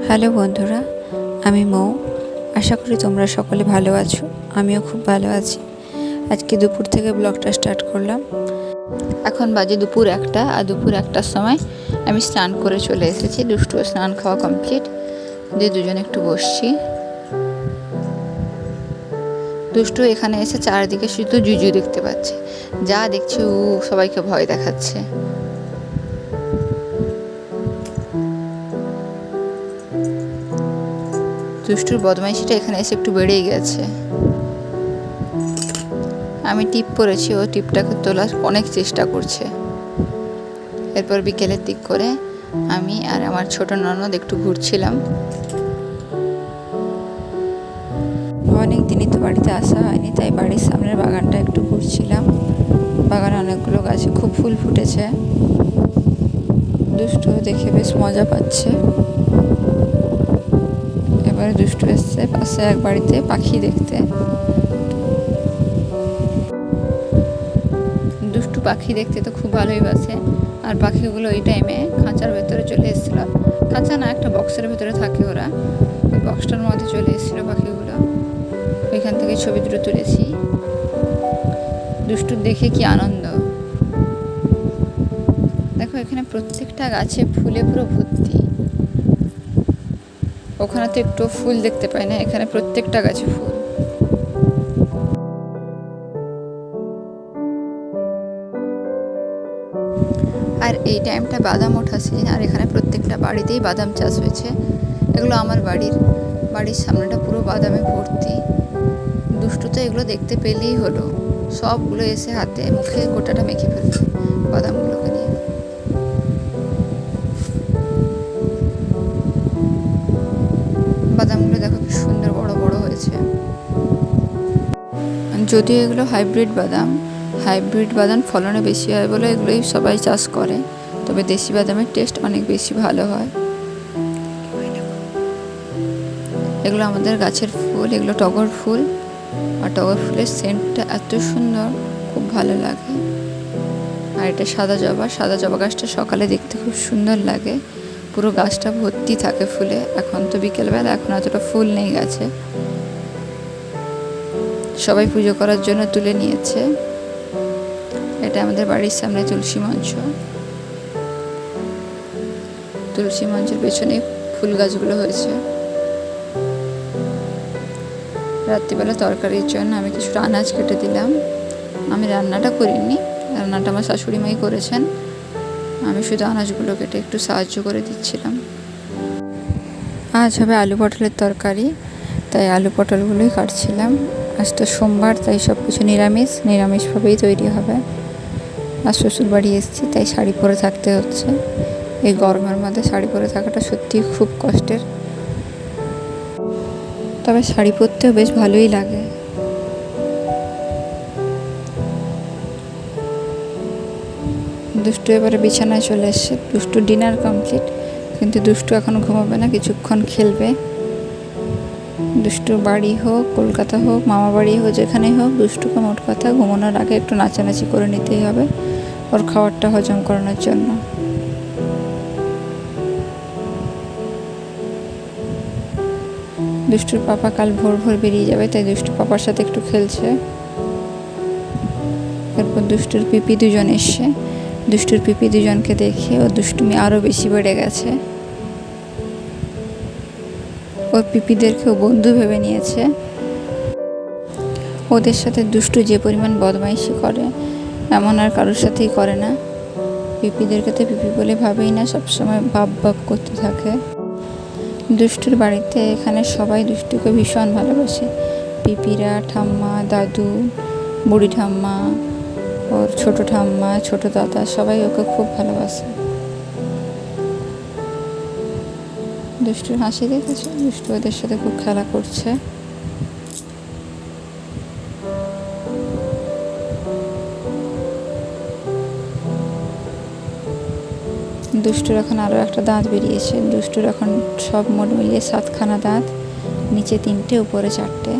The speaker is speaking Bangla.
হ্যালো বন্ধুরা, আমি মৌ। আশা করি তোমরা সকলে ভালো আছো। আমিও খুব ভালো আছি। আজকে দুপুর থেকে ব্লগটা স্টার্ট করলাম। এখন বাজে দুপুর 1টা, আর দুপুর 1টার সময় আমি স্নান করে চলে এসেছি। দুষ্টু স্নান খাওয়া কমপ্লিট, দিয়ে দুজনে একটু বসছি। দুষ্টু এখানে এসে চারিদিকে শুধু জুজু দেখতে পাচ্ছে, যা দেখছে ও সবাইকে ভয় দেখাচ্ছে। দুষ্টুর বদমাইশিটা এখানে এসে একটু বেড়েই গেছে। আমি টিপ পরেছি, ও টিপটাকে তোলার অনেক চেষ্টা করছে। এরপর বিকেলের দিক করে আমি আর আমার ছোট ননদ একটু ঘুরছিলাম। অনেক দিনই তো বাড়িতে আসা হয়নি, তাই বাড়ির সামনের বাগানটা একটু ঘুরছিলাম। বাগানে অনেকগুলো গাছে খুব ফুল ফুটেছে। দুষ্টু দেখে বেশ মজা পাচ্ছে। এবারে দুষ্টু এসছে পাশে এক বাড়িতে পাখি দেখতে। দুষ্টু পাখি দেখতে তো খুব ভালোই বাসে, আর পাখিগুলো ওই টাইমে খাঁচার ভেতরে চলে এসেছিল। খাঁচা না, একটা বক্সের ভেতরে থাকে ওরা। ওই বক্সটার মধ্যে চলে এসেছিলো পাখিগুলো। ওইখান থেকে ছবি দুটো তুলেছি। দুষ্টুর দেখে কি আনন্দ! দেখো, এখানে প্রত্যেকটা গাছে ফুলে পুরো ভর্তি। ওখানে তো একটু ফুল দেখতে পাই না, এখানে প্রত্যেকটা গাছে ফুল। আর এই টাইমটা বাদাম ওঠা সিজন, আর এখানে প্রত্যেকটা বাড়িতেই বাদাম চাষ হয়েছে। এগুলো আমার বাড়ির সামনেটা পুরো বাদামে ভর্তি। দুষ্টু তো এগুলো দেখতে পেলেই হলো, সবগুলো এসে হাতে মুখে গোটাটা মেখে ফেলছে বাদামগুলোকে নিয়ে। বাদামগুলো দেখো কি সুন্দর বড় বড় হয়েছে। যদিও এগুলো হাইব্রিড বাদাম ফলনে বেশি হয় বলে এগুলোই সবাই চাষ করে, তবে দেশি বাদামের টেস্ট অনেক বেশি ভালো হয়। এগুলো আমাদের গাছের ফুল, এগুলো টগর ফুল। আর টগর ফুলের সেন্টটা এত সুন্দর, খুব ভালো লাগে। আর এটা সাদা জবা গাছটা সকালে দেখতে খুব সুন্দর লাগে। পুরো গাছটা ভর্তি থাকে ফুলে। এখন তো বিকেলবেলা, এখন এতটা ফুল নেই গাছে। সবাই পুজো করার জন্য তুলে নিয়েছে। এটা আমাদের বাড়ির সামনে তুলসী মঞ্চের পেছনে ফুল গাছগুলো হয়েছে। রাত্রিবেলা তরকারির জন্য আমি কিছুটা আনাজ কেটে দিলাম। আমি রান্নাটা করিনি, রান্নাটা আমার শাশুড়ি মাই করেছেন। আমি শুধু আনাজগুলো কেটে একটু সাহায্য করে দিচ্ছিলাম। আজ হবে আলু পটলের তরকারি, তাই আলু পটলগুলোই কাটছিলাম। আজ তো সোমবার, তাই সব কিছু নিরামিষভাবেই তৈরি হবে। আর শ্বশুর বাড়ি এসেছি, তাই শাড়ি পরে থাকতে হচ্ছে। এই গরমের মধ্যে শাড়ি পরে থাকাটা সত্যিই খুব কষ্টের, তবে শাড়ি পরতেও বেশ ভালোই লাগে। দুষ্টু এবারে বিছানায় চলে এসছে। দুষ্টু ডিনার কমপ্লিট, কিন্তু দুষ্টু এখন ঘুমাবে না, কিছুক্ষণ খেলবে। দুষ্টুর বাড়ি হোক, কলকাতা হোক, মামা বাড়ি হোক, যেখানেই হোক, দুষ্টুকে মোট কথা ঘুমানোর আগে একটু নাচানাচি করে নিতেই হবে, ওর খাবারটা হজম করানোর জন্য। দুষ্টুর পাপা কাল ভোর বেরিয়ে যাবে, তাই দুষ্টু পাপার সাথে একটু খেলছে। এরপর দুষ্টুর পিপি দুজন এসছে। দুষ্টুর পিপি দুজনকে দেখে ওর দুষ্টুমি আরও বেশি বেড়ে গেছে। ওর পিপিদেরকেও বন্ধু ভেবে নিয়েছে। ওদের সাথে দুষ্টু যে পরিমাণ বদমাইশি করে, এমন আর কারোর সাথেই করে না। পিপিদেরকে তো পিপি বলে ভাবেই না, সবসময় ভাব করতে থাকে। দুষ্টুর বাড়িতে এখানে সবাই দুষ্টুকে ভীষণ ভালোবাসে। পিপিরা, ঠাম্মা, দাদু, বুড়ি ঠাম্মা, ওর ছোট ঠাম্মা, ছোট দাদা, সবাই ওকে খুব ভালোবাসে। দুষ্টুর হাসি দেখেছে, দুষ্টু ওদের সাথে খুব খেলা করছে। দুষ্টুর এখন আরও একটা দাঁত বেরিয়েছে। দুষ্টুর এখন সব মোট মিলিয়ে 7খানা দাঁত, নিচে 3টে, উপরে 4টে।